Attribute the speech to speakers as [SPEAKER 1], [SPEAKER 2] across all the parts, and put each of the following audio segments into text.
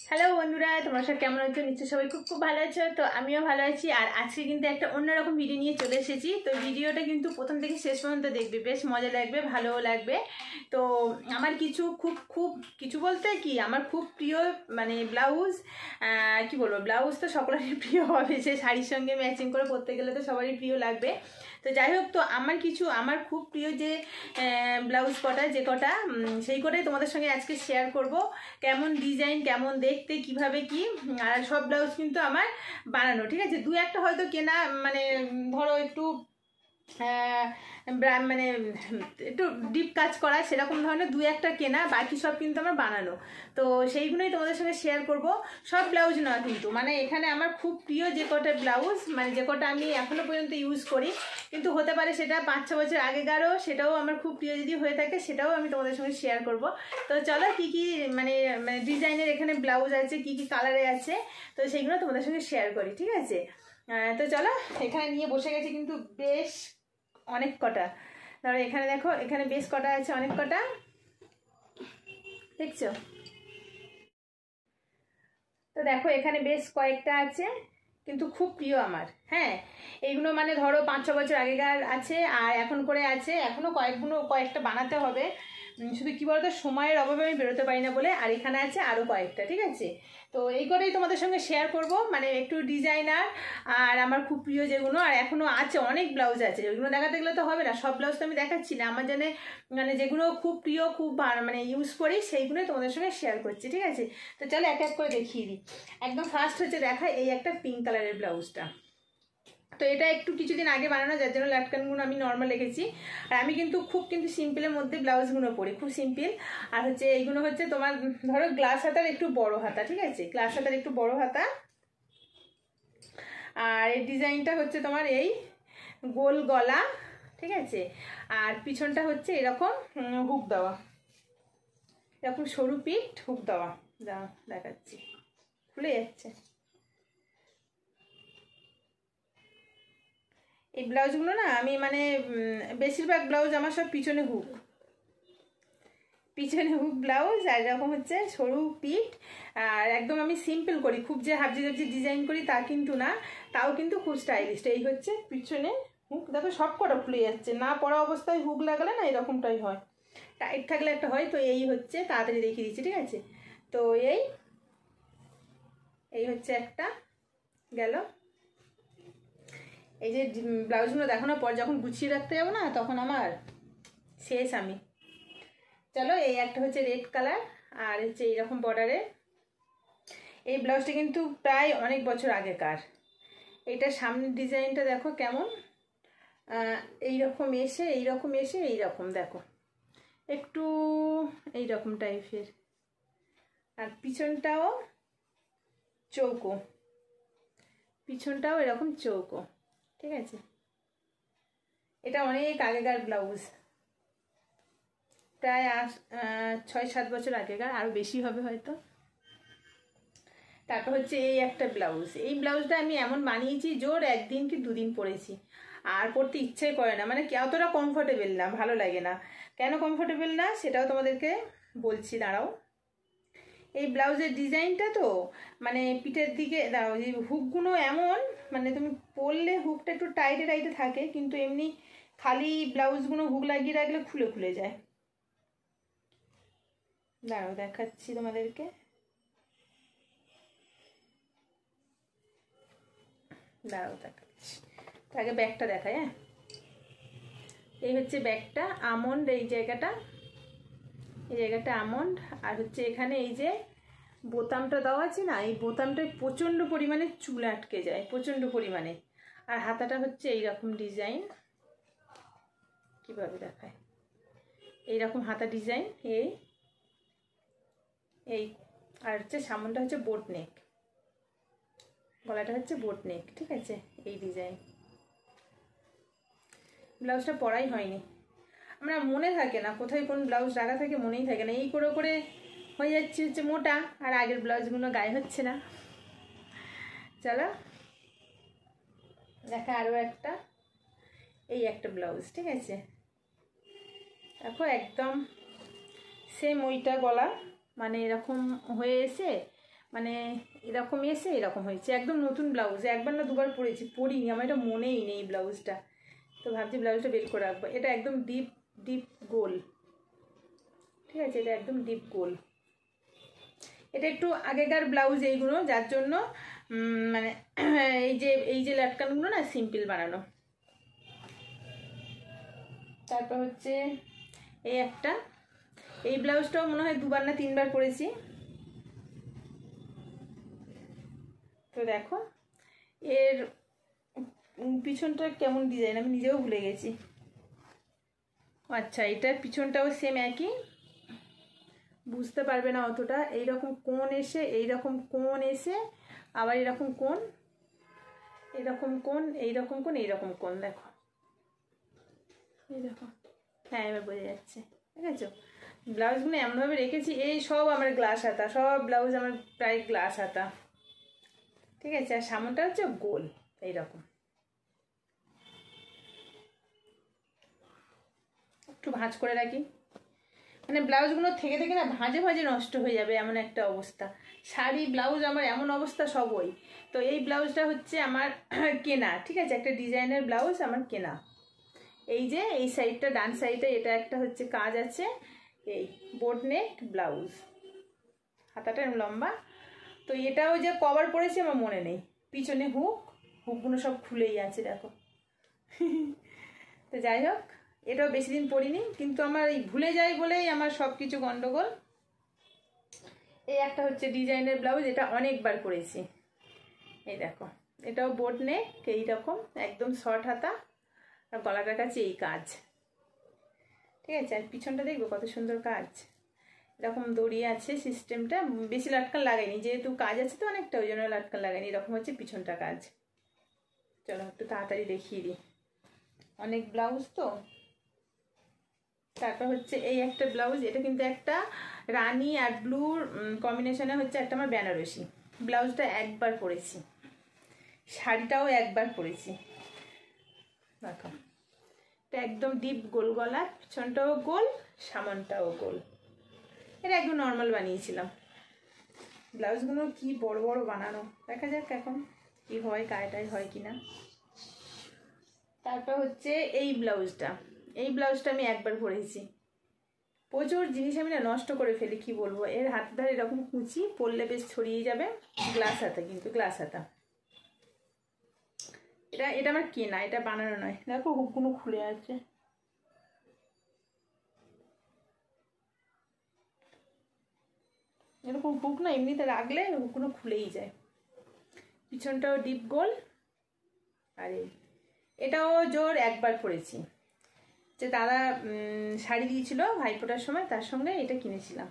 [SPEAKER 1] Hello বন্ধুরা, তোমরা সব কেমন আছো? নিশ্চয়ই সবাই খুব খুব ভালো আছো। তো আমিও ভালো আছি। আর আজকে কিন্তু একটা অন্যরকম ভিডিও নিয়ে চলে এসেছি। তো ভিডিওটা কিন্তু প্রথম থেকে শেষ পর্যন্ত দেখবে, বেশ মজা লাগবে, ভালোও লাগবে। তো আমার কিছু খুব খুব কিছু বলতে কি, আমার খুব প্রিয় মানে ব্লাউজ, কি বলবো, ব্লাউজ তো সকলেরই প্রিয় হবে, সে শাড়ির সঙ্গে ম্যাচিং করে পরতে গেলে তো সবারই প্রিয় লাগবে। তো যাই হোক, তো আমার খুব প্রিয় যে ব্লাউজ কটা, যে কটা, সেই কটাই তোমাদের সঙ্গে আজকে শেয়ার করব। কেমন ডিজাইন, কেমন দেখতে, কিভাবে কি। আর সব ব্লাউজ কিন্তু আমার বানানো, ঠিক আছে। দু একটা হয়তো কেনা, মানে ধরো একটু মানে একটু ডিপ কাজ করা, সেরকম ধরনের দু একটা কেনা, বাকি সব কিন্তু আমার বানানো। তো সেইগুলোই তোমাদের সঙ্গে শেয়ার করব। সব ব্লাউজ নয় কিন্তু, মানে এখানে আমার খুব প্রিয় যে কটা ব্লাউজ, মানে যে কটা আমি এখনো পর্যন্ত ইউজ করি, কিন্তু হতে পারে সেটা 5-6 বছর আগেকারও, সেটাও আমার খুব প্রিয় যদি হয়ে থাকে, সেটাও আমি তোমাদের সঙ্গে শেয়ার করব। তো চলো, কি কি মানে ডিজাইনের এখানে ব্লাউজ আছে, কি কি কালারে আছে, তো সেইগুলো তোমাদের সঙ্গে শেয়ার করি, ঠিক আছে। তো চলো, এখানে নিয়ে বসে গেছি কিন্তু বেশ অনেক কটা। ধরো এখানে দেখো, এখানে বেশ কটা আছে, অনেক কটা, দেখছো? তো দেখো এখানে বেশ কয়েকটা আছে, কিন্তু খুব প্রিয় আমার। হ্যাঁ, এইগুলো মানে ধরো 5-6 বছর আগেকার আছে, আর এখন করে আছে, এখনো কয়েকটা বানাতে হবে। শুধু কি বলতো, সময়ের অভাবে আমি বেরোতে পারি না বলে। আর এখানে আছে আরও কয়েকটা, ঠিক আছে। তো এই করেই তোমাদের সঙ্গে শেয়ার করব, মানে একটু ডিজাইনার আর আমার খুব প্রিয় যেগুলো। আর এখনও আছে, অনেক ব্লাউজ আছে, ওইগুলো দেখাতে গেলে তো হবে না, সব ব্লাউজ তো আমি দেখাচ্ছি না। আমার জন্য মানে যেগুলো খুব প্রিয়, খুব মানে ইউজ করি, সেইগুলোই তোমাদের সঙ্গে শেয়ার করছি, ঠিক আছে। তো চলো এক এক করে দেখিয়ে দিই। একদম ফার্স্ট হচ্ছে দেখা এই একটা পিঙ্ক কালারের ব্লাউজটা। তো এটা একটু কিছুদিন আগে বানানো, যার জন্য লাটকানগুলো আমি নর্মাল রেখেছি। আর আমি কিন্তু খুব সিম্পলের মধ্যে ব্লাউজগুলো পরি, খুব সিম্পল। আর হচ্ছে এইগুলো হচ্ছে তোমার ধরো গ্লাস হাতার একটু বড় হাতা, ঠিক আছে, গ্লাস হাতার একটু বড় হাতা। আর এই ডিজাইনটা হচ্ছে তোমার এই গোল গলা, ঠিক আছে। আর পিছনটা হচ্ছে এরকম হুক দেওয়া, এরকম সরু পিঠ হুক দেওয়া। দেখাচ্ছি, খুলে যাচ্ছে। এই ব্লাউজগুলো না আমি মানে বেশিরভাগ ব্লাউজ আমার সব পিছনে হুক ব্লাউজ, আর এরকম হচ্ছে সরু পিঠ। আর একদম আমি সিম্পল করি, খুব যে হাবজি জাবজি ডিজাইন করি তা কিন্তু না, তাও কিন্তু খুব স্টাইলিশ। এই হচ্ছে পিছনে হুক, দেখো সব কটা খুলে যাচ্ছে, না পরা অবস্থায় হুক লাগালে না এরকমটাই হয়, টাইট থাকলে একটা হয়। তো এই হচ্ছে, তাড়াতাড়ি দেখিয়ে দিচ্ছি, ঠিক আছে। তো এই হচ্ছে একটা গেল। এই যে ব্লাউজগুলো দেখানোর পর যখন গুছিয়ে রাখতে যাবো না, তখন আমার শেষ আমি। চলো, এই একটা হচ্ছে রেড কালার, আর হচ্ছে এইরকম বর্ডারে। এই ব্লাউজটা কিন্তু প্রায় অনেক বছর আগেকার। এইটার সামনের ডিজাইনটা দেখো কেমন, এইরকম এসে এইরকম দেখো, একটু এইরকম টাইপের। আর পিছনটাও চৌকো, পিছনটাও এরকম চৌকো, ঠিক আছে। এটা অনেক আগেকার ব্লাউজ, প্রায় 6-7 বছর আগেকার, আরও বেশি হবে হয়তো। তারপর হচ্ছে এই একটা ব্লাউজ। এই ব্লাউজটা আমি এমন বানিয়েছি, জোর 1 দিন কি 2 দিন পরেছি, আর পরতে ইচ্ছে করে না, মানে অতটা কমফোর্টেবল না, ভালো লাগে না। কেন কমফোর্টেবল না সেটাও তোমাদেরকে বলছি, দাঁড়াও। এই ব্লাউজের ডিজাইনটা তো মানে পিঠের দিকে দাঁড়াও, এই হুকগুলো এমন, মানে তুমি পরলে হুকটা একটু টাইটে টাইটে থাকে, কিন্তু এমনি খালি ব্লাউজগুলো হুক লাগিয়ে রাখলে খুলে খুলে যায়। দাঁড়াও দেখাচ্ছি তোমাদেরকে, দাঁড়াও দেখাচ্ছি। তো আগে ব্যাগটা দেখায়। হ্যাঁ, এই হচ্ছে ব্যাগটা, আমন্ড এই জায়গাটা আমন্ড। আর হচ্ছে এখানে এই যে বোতামটা দেওয়া আছে না, এই বোতামটায় প্রচণ্ড পরিমাণে চুল আটকে যায়, প্রচণ্ড পরিমাণে। আর হাতাটা হচ্ছে এইরকম ডিজাইন, কিভাবে দেখায়, এইরকম হাতা ডিজাইন এই। আর হচ্ছে সামনটা হচ্ছে বোট নেক, গলাটা হচ্ছে বোট নেক, ঠিক আছে। এই ডিজাইন। ব্লাউজটা পরাই হয়নি, আমরা মনে থাকে না কোথায় কোন ব্লাউজ রাখা থাকে, মনেই থাকে না। এই করে করে হয়ে যাচ্ছে হচ্ছে মোটা, আর আগের ব্লাউজগুলো গায়ে হচ্ছে না। চলো দেখা আরও একটা, এই একটা ব্লাউজ, ঠিক আছে। দেখো একদম সেম ওইটা গলা, মানে এরকম হয়ে এসে মানে এরকম এসে এরকম হয়েছে, একদম নতুন ব্লাউজ, একবার না দুবার পরিনি, আমার এটা মনেই নেই ব্লাউজটা। তো ভাবছি ব্লাউজটা বের করে রাখবো। এটা একদম ডিপ ডিপ গোল, ঠিক আছে, এটা একদম ডিপ গোল। এটা একটু আগেকার ব্লাউজ এইগুলো, যার জন্য মানে এই যে লাটকানগুলো না সিম্পল বানানো। তারপর হচ্ছে এই একটা, এই ব্লাউজটাও মনে হয় 2বার না 3বার পরেছি। তো দেখো এর পিছনটা কেমন ডিজাইন আমি নিজেও ভুলে গেছি। আচ্ছা, এটার পিছনটাও সেম একই, বুঝতে পারবে না অতটা। এইরকম কোণ এসে এইরকম কোণ এসে আবার এরকম কোণ, এরকম কোণ, এইরকম কোণ, এইরকম কোণ, দেখো এই দেখো। হ্যাঁ, এবার বোঝা যাচ্ছে, ঠিক আছে। ব্লাউজগুলো এমনভাবে রেখেছি, এই সব আমার গ্লাস হাতা, সব ব্লাউজ আমার প্রায় গ্লাস হাতা, ঠিক আছে। আর সামনটা হচ্ছে গোল এইরকম। একটু ভাঁজ করে রাখি, মানে ব্লাউজগুলো থেকে থেকে না ভাঁজে ভাঁজে নষ্ট হয়ে যাবে, এমন একটা অবস্থা। শাড়ি ব্লাউজ আমার এমন অবস্থা সবই। তো এই ব্লাউজটা হচ্ছে আমার কেনা, ঠিক আছে, একটা ডিজাইনের ব্লাউজ আমার কেনা। এই যে এই সাইডটা, ডান সাইডে এটা একটা হচ্ছে কাজ আছে, এই বোট নেক ব্লাউজ, হাতাটা লম্বা। তো এটাও যে কভার পরেছে আমার মনে নেই, পিছনে হুকগুলো সব খুলেই আছে, দেখো। তো যাই হোক, এটাও বেশি দিন পরিনি, কিন্তু আমার এই ভুলে যাই বলেই আমার সব কিছু গন্ডগোল। এই একটা হচ্ছে ডিজাইনের ব্লাউজ, এটা অনেকবার পরেছি, এই দেখো। এটাও বোট নেক, এইরকম একদম শর্ট হাতা, আর গলাটার কাছে এই কাজ, ঠিক আছে। আর পিছনটা দেখবো কত সুন্দর কাজ, এরকম দড়ি আছে, সিস্টেমটা বেশি লাটকান লাগাইনি, যেহেতু কাজ আছে তো অনেকটা, ওই জন্য লাটকান লাগাইনি। এরকম হচ্ছে পিছনটা কাজ। চলো একটু তাড়াতাড়ি দেখিয়ে দিই, অনেক ব্লাউজ তো। তারপর হচ্ছে এই একটা ব্লাউজ, এটা কিন্তু একটা রানী আর ব্লুর কম্বিনেশনে হচ্ছে একটা আমার বেনারসি। ব্লাউজটা একবার পরেছি, শাড়িটাও একবার পরেছি, দেখো। এটা একদম ডিপ গোল গলা, পিছনটাও গোল, সামনটাও গোল। এটা একদম নর্মাল বানিয়েছিলাম। ব্লাউজগুলো কি বড় বড় বানানো, দেখা যাক এখন কি হয়, গায়েটাই হয় কিনা। তারপর হচ্ছে এই ব্লাউজটা, এই ব্লাউজটা আমি একবার পরেছি। প্রচুর জিনিস আমি না নষ্ট করে ফেলি, কি বলবো। এর হাতে ধারে এরকম কুচি পরলে বেশ ছড়িয়ে যাবে, গ্লাস হাতা, কিন্তু গ্লাস হাতা। এটা আমার কেনা, এটা বানানো নয়। দেখো হুকগুলো খুলে আছে, এরকম হুক না এমনিতে রাখলে হুকগুলো খুলেই যায়। পিছনটাও ডিপ গোল। আর এটাও জোর একবার পরেছি, যে দাদা শাড়ি দিয়েছিল ভাইফোঁটার সময়, তার সঙ্গে এটা কিনেছিলাম।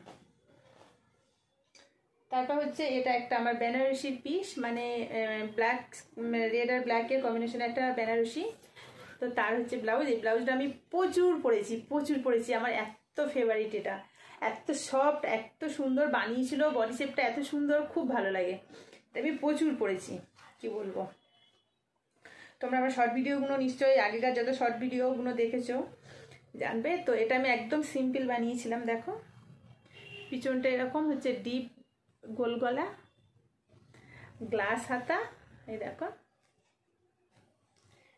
[SPEAKER 1] তারপর হচ্ছে এটা একটা আমার বেনারসি পিস, মানে ব্ল্যাক রেড আর ব্ল্যাকের কম্বিনেশনে একটা বেনারসি। তো তার হচ্ছে ব্লাউজ, এই ব্লাউজটা আমি প্রচুর পরেছি, আমার এত ফেভারিট এটা, এত সফট, এত সুন্দর বানিয়েছিল, বডি শেপটা এত সুন্দর, খুব ভালো লাগে। আমি প্রচুর পরেছি, কি বলবো। তোমরা আমার শর্ট ভিডিওগুলো নিশ্চয়ই, আগেকার যত শর্ট ভিডিওগুলো দেখেছো জানবে। তো এটা আমি একদম সিম্পল বানিয়েছিলাম, দেখো। পিছনটা এরকম হচ্ছে ডিপ গোল গলা, গ্লাস হাতা, এই দেখো।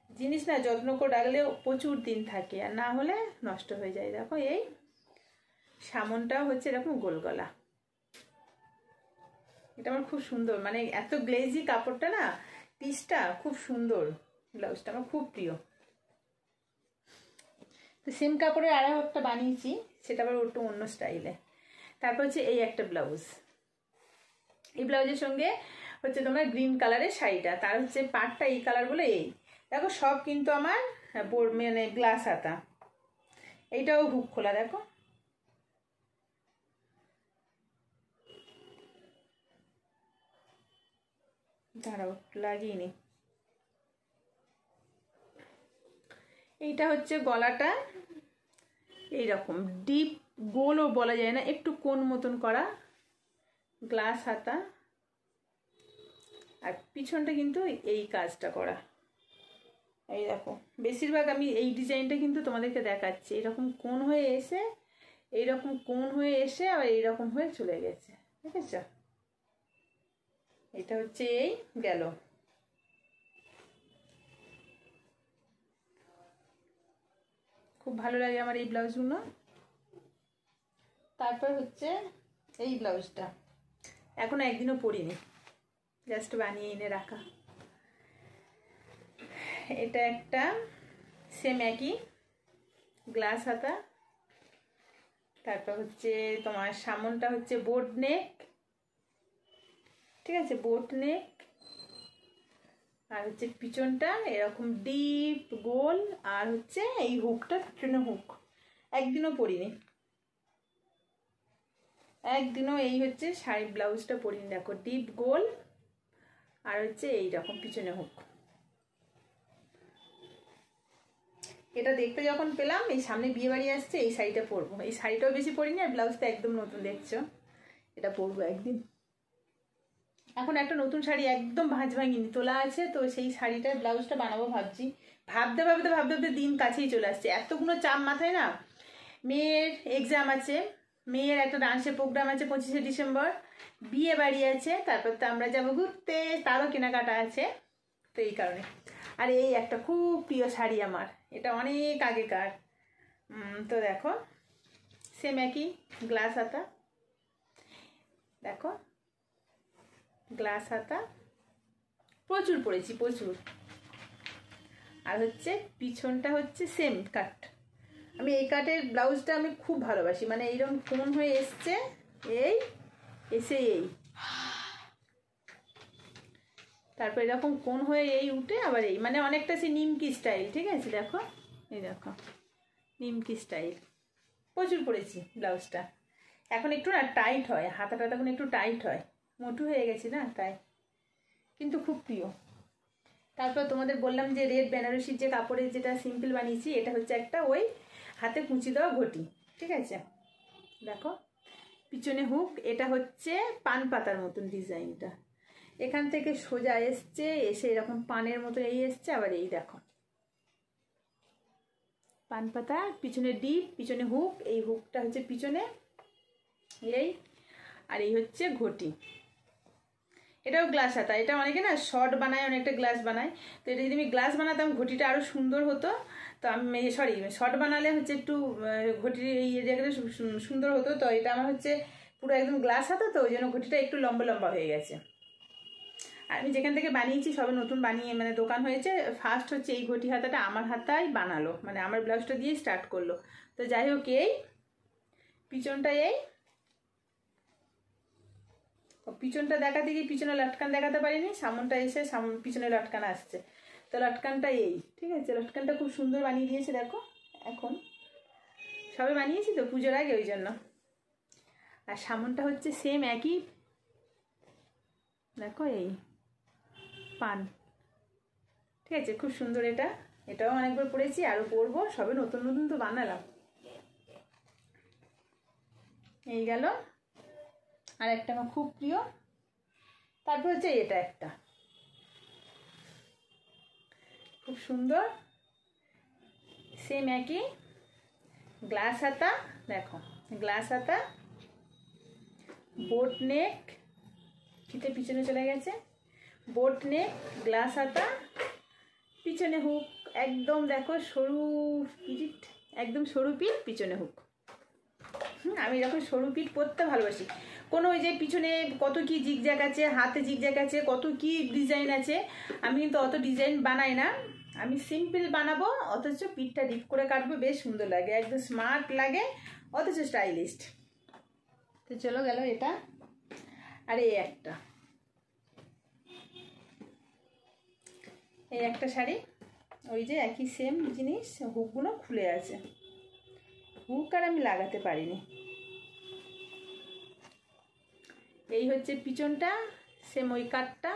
[SPEAKER 1] জিনিস না যত্ন করে রাখলেও প্রচুর দিন থাকে, আর না হলে নষ্ট হয়ে যায়। দেখো এই সামনটাও হচ্ছে এরকম গোল গলা। এটা আমার খুব সুন্দর, মানে এত গ্লেজি কাপড়টা না, পিসটা খুব সুন্দর, ব্লাউজটা আমার খুব প্রিয়। তো সেম কাপড়ের আরও একটা বানিয়েছি, সেটা আবার একটু অন্য স্টাইলে। তারপর হচ্ছে এই একটা ব্লাউজ, এই ব্লাউজের সঙ্গে হচ্ছে তোমার গ্রিন কালারের শাড়িটা, তার হচ্ছে পাটটা এই কালার বলে। এই দেখো সব কিন্তু আমার মানে গ্লাস হাতা। এইটাও হুক খোলা, দেখো। দাঁড়াও লাগিয়ে নি। এইটা হচ্ছে গলাটা এইরকম ডিপ গোলও বলা যায় না, একটু কোণ মতন করা, গ্লাস হাতা। আর পিছনটা কিন্তু এই কাজটা করা, এই দেখো। বেশিরভাগ আমি এই ডিজাইনটা কিন্তু তোমাদেরকে দেখাচ্ছি, এরকম কোণ হয়ে এসে, এইরকম কোণ হয়ে এসে আবার এইরকম হয়ে চলে গেছে, ঠিক আছে। এটা হচ্ছে এই গেল। খুব ভালো লাগে আমার এই ব্লাউজগুলো। তারপর হচ্ছে এই ব্লাউজটা, এখনো একদিনও পরিনি, জাস্ট বানিয়ে এনে রাখা। এটা একটা সেম একই গ্লাস হাতা। তারপর হচ্ছে তোমার সামনটা হচ্ছে বোট নেক, ঠিক আছে, বোট নেক। আর হচ্ছে পিছনটা এরকম ডিপ গোল, আর হচ্ছে এই হুকটা পিছনে হুক। একদিনও পরিনি, একদিনও এই হচ্ছে শাড়ি ব্লাউজটা পরিনি। দেখো ডিপ গোল আর হচ্ছে এইরকম পিছনে হুক। এটা দেখতে যখন পেলাম, এই সামনে বিয়ে বাড়ি আসছে, এই শাড়িটা পরবো। এই শাড়িটাও বেশি পরিনি, আর ব্লাউজটা একদম নতুন দেখছো, এটা পরবো একদিন। এখন একটা নতুন শাড়ি একদম ভাঁজ ভাঙিনি তোলা আছে, তো সেই শাড়িটার ব্লাউজটা বানাবো ভাবছি। ভাবতে ভাবতে ভাবতে ভাবতে দিন কাছেই চলে আসছে, এতগুলো চাপ মাথায় না। মেয়ের এক্সাম আছে, মেয়ের একটা ডান্সের প্রোগ্রাম আছে 25শে ডিসেম্বর, বিয়ে বাড়ি আছে, তারপর তো আমরা যাবো ঘুরতে, তারও কেনাকাটা আছে, তো এই কারণে। আর এই একটা খুব প্রিয় শাড়ি আমার, এটা অনেক আগেকার। তো দেখো সেম একই গ্লাস হাতা, দেখো গ্লাস হাতা, প্রচুর পরেছি প্রচুর। আর হচ্ছে পিছনটা হচ্ছে সেম কাট। আমি এই কাটের ব্লাউজটা আমি খুব ভালোবাসি, মানে এইরকম কোন হয়ে এসছে, এই এসে এই, তারপর এরকম কোন হয়ে এই উঠে আবার এই, মানে অনেকটা সে নিমকি স্টাইল, ঠিক আছে। দেখো এই দেখো নিমকি স্টাইল, প্রচুর পরেছি ব্লাউজটা। এখন একটু না টাইট হয়, হাতাটা তখন একটু টাইট হয়, মোটু হয়ে গেছে না তাই, কিন্তু খুব প্রিয়। তারপর তোমাদের বললাম যে রেড বেনারসির যে কাপড়ের যেটা সিম্পল বানিয়েছি, এটা হচ্ছে একটা ওই হাতে কুঁচি দেওয়া ঘটি, ঠিক আছে। দেখো পিছনে হুক, এটা হচ্ছে পান পাতার মতন ডিজাইনটা, এখান থেকে সোজা এসছে, এসে এরকম পানের মতো এই এসছে, আবার এই দেখো পান পাতা, পিছনে ডিপ, পিছনে হুক, এই হুকটা হচ্ছে পিছনে এই, আর এই হচ্ছে ঘটি। এটাও গ্লাস হাতা, এটা অনেকে না শর্ট বানায়, অনেকটা গ্লাস বানায়, তো এটা যদি আমি গ্লাস বানাতাম ঘটিটা আরও সুন্দর হতো। তো আমি সরি শর্ট বানালে হচ্ছে একটু ঘটির এই জায়গাটা সুন্দর হতো, তো এটা আমার হচ্ছে পুরো একদম গ্লাস হাতা, তো ওই জন্য ঘটিটা একটু লম্বা লম্বা হয়ে গেছে। আর আমি যেখান থেকে বানিয়েছি সবে নতুন বানিয়ে মানে দোকান হয়েছে, ফার্স্ট হচ্ছে এই ঘটি হাতাটা আমার হাতায় বানালো, মানে আমার ব্লাউজটা দিয়ে স্টার্ট করলো। তো যাই হোক এই পিছনটা এই, পিছনটা দেখাতে গিয়ে পিছনে লটকান দেখাতে পারিনি, সামনটা এসে পিছনে লটকান আসছে, তো লটকানটা এই, ঠিক আছে। লটকানটা খুব সুন্দর বানিয়ে দিয়েছে দেখো, এখন সবে বানিয়েছি তো পুজোর আগে, ওই জন্য। আর সামনটা হচ্ছে সেম একই, দেখো এই পান, ঠিক আছে, খুব সুন্দর। এটাও অনেকবার পরেছি, আরও পরবো, সবে নতুন নতুন তো বানালাম। এই গেল আর একটা আমার খুব প্রিয়। তারপর হচ্ছে এটা একটা খুব সুন্দর সেম একই গ্লাস হাতা, দেখো গ্লাস হাতা, বোট নেক, ফিতে পিছনে চলে গেছে, বোট নেক, গ্লাস হাতা, পিছনে হুক, একদম দেখো সরু পিঠ, একদম সরু পিঠ, পিছনে হুক। আমি যখন সরু পিঠ পরতে ভালোবাসি, কোনো ওই যে পিছনে কত কি জিগজ্যাগ আছে, হাতে জিগজ্যাগ আছে, কত কি ডিজাইন আছে, আমি কিন্তু অত ডিজাইন বানাই না, আমি সিম্পল বানাবো, অথচ পিঠটা ডিপ করে কাটবো, বেশ সুন্দর লাগে, একদম স্মার্ট লাগে, অথচ স্টাইলিস্ট। তো চলো গেল এটা। আর এই একটা শাড়ি, ওই যে একই সেম জিনিস, হুকগুলো খুলে আছে, হুক আর আমি লাগাতে পারিনি। এই হচ্ছে পিছনটা, সেম ওই কাটটা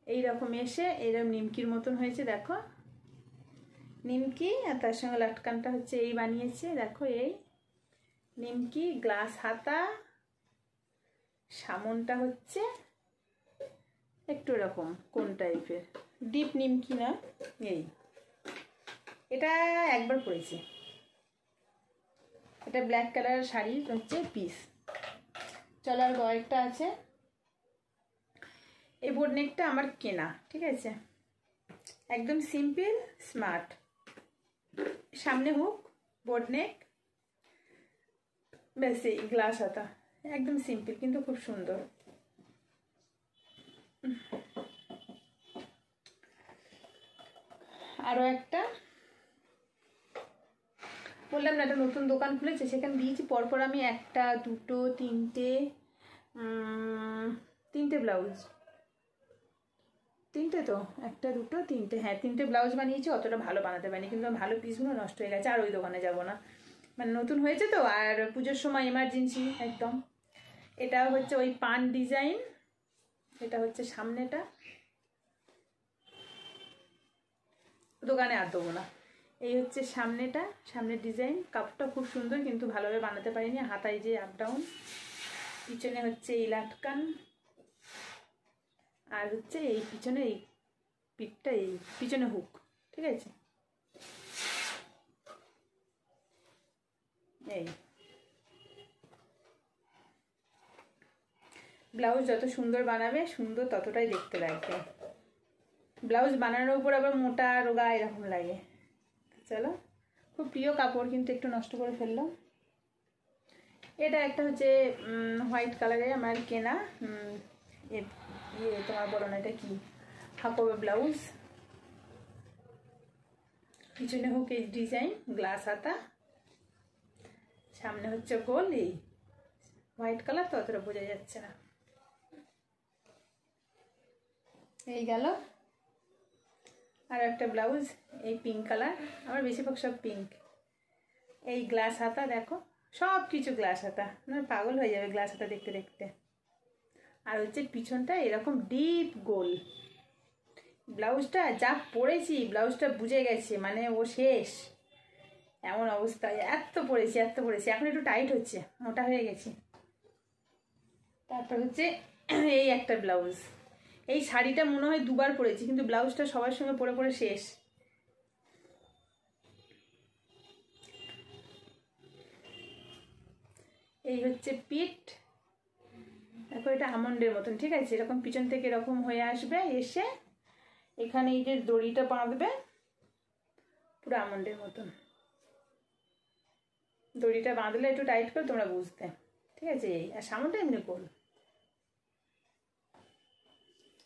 [SPEAKER 1] এইরকম এসে এইরকম নিমকির মতন হয়েছে, দেখো নিমকি, আর তার সঙ্গে লটকানটা হচ্ছে এই বানিয়েছে, দেখো এই নিমকি, গ্লাস হাতা, সামনটা হচ্ছে একটু এরকম কোন টাইপের, ডিপ নিমকি না, এই এটা একবার পরেছি, এটা ব্ল্যাক কালার শাড়ির হচ্ছে পিস। চলো আর কয়েকটা আছে, এই বোট নেকটা আমার কেনা, ঠিক আছে, একদম সিম্পল স্মার্ট, সামনে হুক, বোট নেক, ব্যাস এই গ্লাস হাতা, একদম সিম্পল কিন্তু খুব সুন্দর। আরও একটা বললাম না একটা নতুন দোকান খুলেছে, সেখানে দিয়েছি পরপর আমি একটা, দুটো, তিনটে ব্লাউজ, তিনটে তো, একটা, দুটো, তিনটে, হ্যাঁ 3টে ব্লাউজ বানিয়েছি। অতটা ভালো বানাতে পারিনি, কিন্তু ভালো পিসগুলো নষ্ট হয়ে গেছে, আর ওই দোকানে যাব না, মানে নতুন হয়েছে তো, আর পুজোর সময় এমার্জেন্সি একদম। এটা হচ্ছে ওই পান ডিজাইন, এটা হচ্ছে সামনেটা, দোকানে আর দেবো না। এই হচ্ছে সামনেটা, সামনের ডিজাইন, কাপড়টা খুব সুন্দর কিন্তু ভালোভাবে বানাতে পারিনি, হাতায় যে আপ ডাউন, পিছনে হচ্ছে এই লাটকান, আর হচ্ছে এই পিছনে এই পিঠটা, এই পিছনে হুক, ঠিক আছে। এই ব্লাউজ যত সুন্দর বানাবে সুন্দর ততটাই দেখতে লাগবে। ব্লাউজ বানানোর উপর আবার মোটা রোগা এরকম লাগে। চলো, খুব প্রিয় কাপড় কিন্তু একটু নষ্ট করে ফেললাম। এটা একটা হচ্ছে হোয়াইট কালারের আমার কেনা, তোমার বলো না এটা কি, হাকোবা ব্লাউজ, পিছনে হুক এই ডিজাইন, গ্লাস হাতা, সামনে হচ্ছে গোল, এই হোয়াইট কালার তো অতটা বোঝা যাচ্ছে না। এই গেল আর একটা ব্লাউজ, এই পিঙ্ক কালার, আমার বেশিরভাগ সব পিঙ্ক। এই গ্লাস হাতা, দেখো সব কিছু গ্লাস হাতা, মানে পাগল হয়ে যাবে গ্লাস হাতা দেখতে দেখতে। আর হচ্ছে পিছনটা এরকম ডিপ গোল। ব্লাউজটা যা পরেছি, ব্লাউজটা বুঝে গেছে, মানে ও শেষ এমন অবস্থায়, এত পরেছি এত পরেছি, এখন একটু টাইট হচ্ছে, মোটা হয়ে গেছি। তারপর হচ্ছে এই একটা ব্লাউজ, এই শাড়িটা মনে হয় দুবার পরেছি, কিন্তু ব্লাউজটা সবার সঙ্গে পরে পরে শেষ। এই হচ্ছে পিঠ, দেখো এটা আমন্ডের মতন, ঠিক আছে, এরকম পিছন থেকে এরকম হয়ে আসবে, এসে এখানে এই যে দড়িটা বাঁধবে পুরো আমন্ডের মতন। দড়িটা বাঁধলে একটু টাইট করে তোমরা বুঝতে, ঠিক আছে। এই আর সামনটা এমনি করো।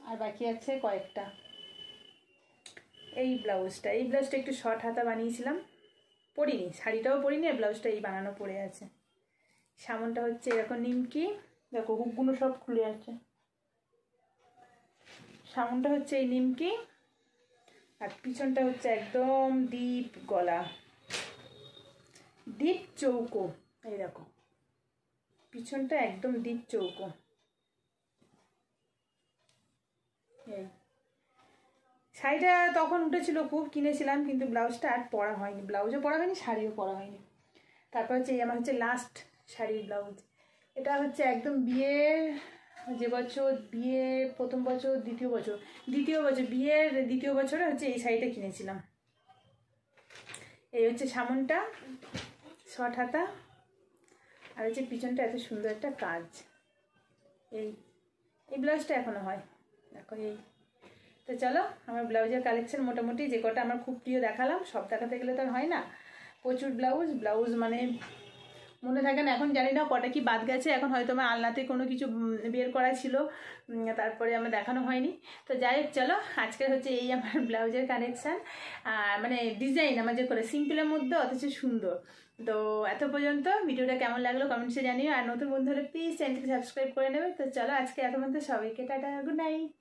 [SPEAKER 1] আর বাকি আছে কয়েকটা। এই ব্লাউজটা একটু শর্ট হাতা বানিয়েছিলাম, পরিনি, শাড়িটাও পরিনি, আর ব্লাউজটা এই বানানো পড়ে আছে। সামনটা হচ্ছে এরকম নিমকি, দেখো হুকগুলো সব খুলে আছে। সামনটা হচ্ছে এই নিমকি, আর পিছনটা হচ্ছে একদম ডিপ গলা, ডিপ চৌকো, এই দেখো পিছনটা একদম ডিপ চৌকো। এই শাড়িটা তখন উঠেছিল খুব, কিনেছিলাম, কিন্তু ব্লাউজটা আর পরা হয়নি, ব্লাউজও পরা হয়নি, শাড়িও পরা হয়নি। তারপর হচ্ছে এই আমার হচ্ছে লাস্ট শাড়ির ব্লাউজ, এটা হচ্ছে একদম বিয়ের, যে বছর বিয়ে প্রথম বছর, দ্বিতীয় বছর বিয়ের দ্বিতীয় বছরে হচ্ছে এই শাড়িটা কিনেছিলাম। এই হচ্ছে সামনটা শর্ট হাতা, আর হচ্ছে পিছনটা এত সুন্দর একটা কাজ। এই ব্লাউজটা এখনো হয়, দেখো এই। তো চলো, আমার ব্লাউজের কালেকশন মোটামুটি যে কটা আমার খুব প্রিয় দেখালাম, সব দেখাতে গেলে তো আর হয় না, প্রচুর ব্লাউজ মানে মনে থাকে না, এখন জানি না কটা কি বাদ গেছে, এখন হয়তো আমার আলনাতে কোনো কিছু বের করা ছিল, তারপরে আমার দেখানো হয়নি। তো যাই হোক, চলো আজকের হচ্ছে এই আমার ব্লাউজের কালেকশান, মানে ডিজাইন আমার যে করে সিম্পলের মধ্যে অথচ সুন্দর। তো এত পর্যন্ত ভিডিওটা কেমন লাগলো কমেন্টসে জানিও, আর নতুন বন্ধু হলে প্লিজ চ্যানেলটিকে সাবস্ক্রাইব করে নেবে। তো চলো আজকে এত পর্যন্ত, সবাইকে টাটা, গুড নাইট।